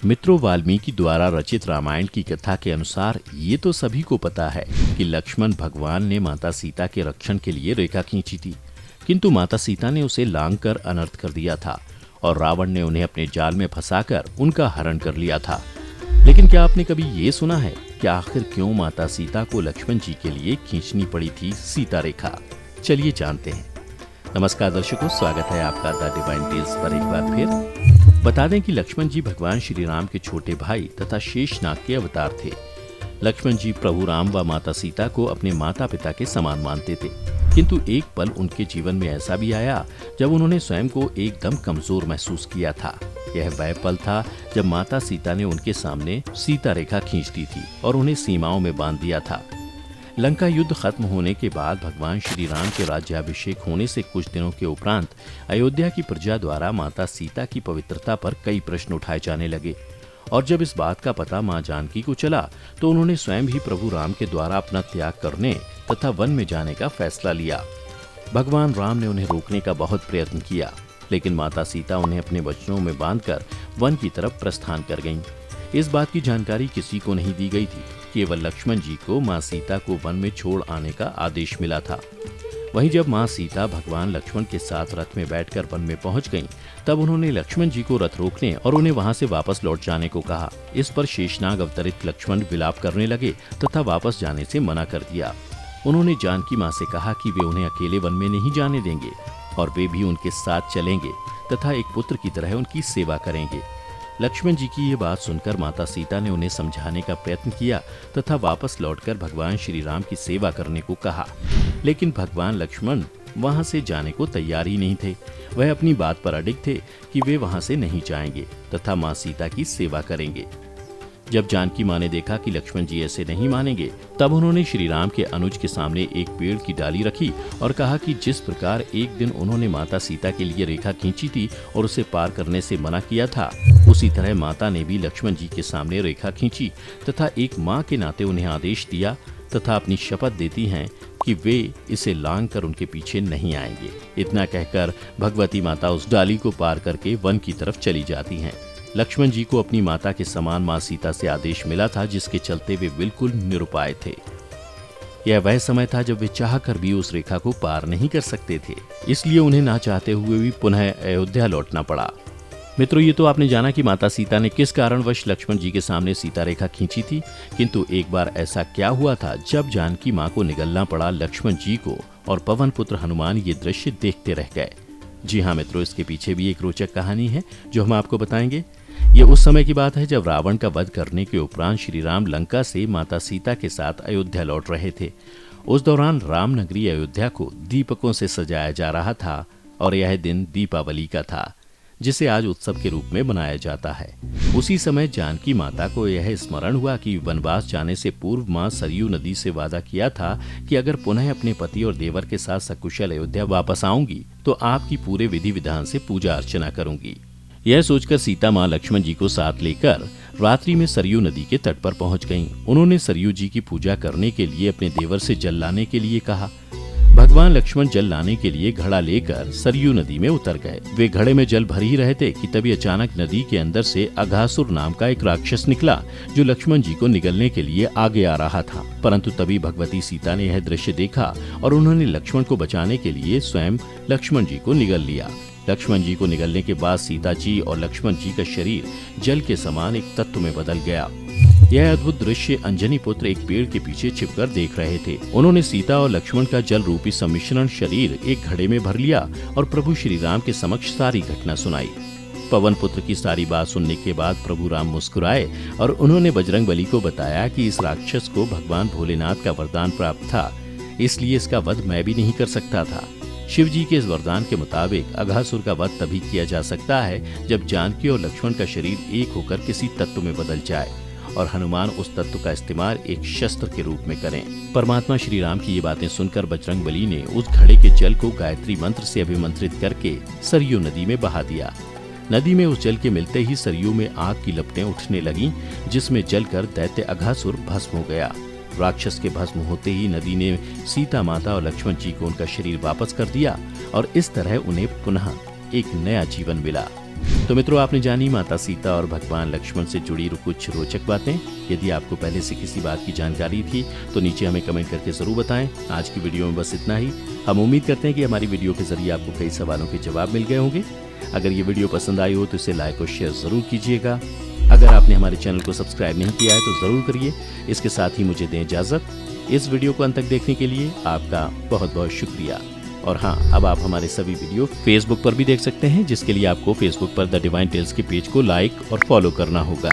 मित्रों, वाल्मीकि द्वारा रचित रामायण की कथा के अनुसार ये तो सभी को पता है कि लक्ष्मण भगवान ने माता सीता के रक्षण के लिए रेखा खींची थी, किंतु माता सीता ने उसे लांघ कर अनर्थ कर दिया था और रावण ने उन्हें अपने जाल में फंसाकर उनका हरण कर लिया था। लेकिन क्या आपने कभी ये सुना है कि आखिर क्यों माता सीता को लक्ष्मण जी के लिए खींचनी पड़ी थी सीता रेखा? चलिए जानते हैं। नमस्कार दर्शकों, स्वागत है आपका द डिवाइन टेल्स पर एक बार फिर। बता दें कि लक्ष्मण जी भगवान श्री राम के छोटे भाई तथा शेषनाग के अवतार थे। लक्ष्मण जी प्रभु राम व माता सीता को अपने माता पिता के समान मानते थे, किंतु एक पल उनके जीवन में ऐसा भी आया जब उन्होंने स्वयं को एकदम कमजोर महसूस किया था। यह वह पल था जब माता सीता ने उनके सामने सीता रेखा खींच दी थी और उन्हें सीमाओं में बांध दिया था। लंका युद्ध खत्म होने के बाद भगवान श्री राम के राज्याभिषेक होने से कुछ दिनों के उपरांत अयोध्या की प्रजा द्वारा माता सीता की पवित्रता पर कई प्रश्न उठाए जाने लगे, और जब इस बात का पता मां जानकी को चला तो उन्होंने स्वयं ही प्रभु राम के द्वारा अपना त्याग करने तथा वन में जाने का फैसला लिया। भगवान राम ने उन्हें रोकने का बहुत प्रयत्न किया, लेकिन माता सीता उन्हें अपने वचनों में बांधकर वन की तरफ प्रस्थान कर गईं। इस बात की जानकारी किसी को नहीं दी गई थी। केवल लक्ष्मण जी को मां सीता को वन में छोड़ आने का आदेश मिला था। वहीं जब मां सीता भगवान लक्ष्मण के साथ रथ में बैठकर वन में पहुंच गईं, तब उन्होंने लक्ष्मण जी को रथ रोकने और उन्हें वहां से वापस लौट जाने को कहा। इस पर शेषनाग अवतरित लक्ष्मण विलाप करने लगे तथा वापस जाने से मना कर दिया। उन्होंने जानकी मां से कहा कि वे उन्हें अकेले वन में नहीं जाने देंगे और वे भी उनके साथ चलेंगे तथा एक पुत्र की तरह उनकी सेवा करेंगे। लक्ष्मण जी की ये बात सुनकर माता सीता ने उन्हें समझाने का प्रयत्न किया तथा वापस लौटकर भगवान श्री राम की सेवा करने को कहा, लेकिन भगवान लक्ष्मण वहां से जाने को तैयार ही नहीं थे। वह अपनी बात पर अडिग थे कि वे वहां से नहीं जाएंगे तथा मां सीता की सेवा करेंगे। जब जानकी मां ने देखा कि लक्ष्मण जी ऐसे नहीं मानेंगे, तब उन्होंने श्री राम के अनुज के सामने एक पेड़ की डाली रखी और कहा कि जिस प्रकार एक दिन उन्होंने माता सीता के लिए रेखा खींची थी और उसे पार करने से मना किया था, उसी तरह माता ने भी लक्ष्मण जी के सामने रेखा खींची तथा एक मां के नाते उन्हें आदेश दिया तथा अपनी शपथ देती हैं कि वे इसे लांघ कर उनके पीछे नहीं आएंगे। इतना कहकर भगवती माता उस डाली को पार करके वन की तरफ चली जाती हैं। लक्ष्मण जी को अपनी माता के समान मां सीता से आदेश मिला था, जिसके चलते वे बिल्कुल निरुपाय थे। यह वह समय था जब वे चाहकर भी उस रेखा को पार नहीं कर सकते थे, इसलिए उन्हें ना चाहते हुए भी पुनः अयोध्या लौटना पड़ा। मित्रों, ये तो आपने जाना कि माता सीता ने किस कारणवश लक्ष्मण जी के सामने सीता रेखा खींची थी, किंतु एक बार ऐसा क्या हुआ था जब जानकी मां को निगलना पड़ा लक्ष्मण जी को और पवन पुत्र हनुमान ये दृश्य देखते रह गए। जी हाँ मित्रों, इसके पीछे भी एक रोचक कहानी है जो हम आपको बताएंगे। ये उस समय की बात है जब रावण का वध करने के उपरांत श्री राम लंका से माता सीता के साथ अयोध्या लौट रहे थे। उस दौरान राम नगरी अयोध्या को दीपकों से सजाया जा रहा था और यह दिन दीपावली का था, जिसे आज उत्सव के रूप में मनाया जाता है। उसी समय जानकी माता को यह स्मरण हुआ कि वनवास जाने से पूर्व मां सरयू नदी से वादा किया था कि अगर पुनः अपने पति और देवर के साथ सकुशल अयोध्या वापस आऊंगी तो आपकी पूरे विधि विधान से पूजा अर्चना करूंगी। यह सोचकर सीता मां लक्ष्मण जी को साथ लेकर रात्रि में सरयू नदी के तट पर पहुंच गईं। उन्होंने सरयू जी की पूजा करने के लिए अपने देवर से जल लाने के लिए कहा। भगवान लक्ष्मण जल लाने के लिए घड़ा लेकर सरयू नदी में उतर गए। वे घड़े में जल भर ही रहे थे कि तभी अचानक नदी के अंदर से अघासुर नाम का एक राक्षस निकला, जो लक्ष्मण जी को निगलने के लिए आगे आ रहा था। परंतु तभी भगवती सीता ने यह दृश्य देखा और उन्होंने लक्ष्मण को बचाने के लिए स्वयं लक्ष्मण जी को निगल लिया। लक्ष्मण जी को निगलने के बाद सीता जी और लक्ष्मण जी का शरीर जल के समान एक तत्व में बदल गया। यह अद्भुत दृश्य अंजनी पुत्र एक पेड़ के पीछे छिपकर देख रहे थे। उन्होंने सीता और लक्ष्मण का जल रूपी सम्मिश्रण शरीर एक घड़े में भर लिया और प्रभु श्री राम के समक्ष सारी घटना सुनाई। पवन पुत्र की सारी बात सुनने के बाद प्रभु राम मुस्कुराए और उन्होंने बजरंगबली को बताया कि इस राक्षस को भगवान भोलेनाथ का वरदान प्राप्त था, इसलिए इसका वध मैं भी नहीं कर सकता था। शिव जी के इस वरदान के मुताबिक अघासुर का वध तभी किया जा सकता है जब जानकी और लक्ष्मण का शरीर एक होकर किसी तत्व में बदल जाए और हनुमान उस तत्व का इस्तेमाल एक शस्त्र के रूप में करें। परमात्मा श्री राम की ये बातें सुनकर बजरंगबली ने उस घड़े के जल को गायत्री मंत्र से अभिमंत्रित करके सरयू नदी में बहा दिया। नदी में उस जल के मिलते ही सरयू में आग की लपटें उठने लगीं, जिसमें जलकर दैत्य अघासुर भस्म हो गया। राक्षस के भस्म होते ही नदी ने सीता माता और लक्ष्मण जी को उनका शरीर वापस कर दिया और इस तरह उन्हें पुनः एक नया जीवन मिला। तो मित्रों, आपने जानी माता सीता और भगवान लक्ष्मण से जुड़ी कुछ रोचक बातें। यदि आपको पहले से किसी बात की जानकारी थी तो नीचे हमें कमेंट करके जरूर बताएं। आज की वीडियो में बस इतना ही। हम उम्मीद करते हैं कि हमारी वीडियो के जरिए आपको कई सवालों के जवाब मिल गए होंगे। अगर ये वीडियो पसंद आई हो तो इसे लाइक और शेयर जरूर कीजिएगा। अगर आपने हमारे चैनल को सब्सक्राइब नहीं किया है तो जरूर करिए। इसके साथ ही मुझे दें इजाजत। इस वीडियो को अंत तक देखने के लिए आपका बहुत बहुत शुक्रिया। और हाँ, अब आप हमारे सभी वीडियो फेसबुक पर भी देख सकते हैं, जिसके लिए आपको फेसबुक पर द डिवाइन टेल्स के पेज को लाइक और फॉलो करना होगा।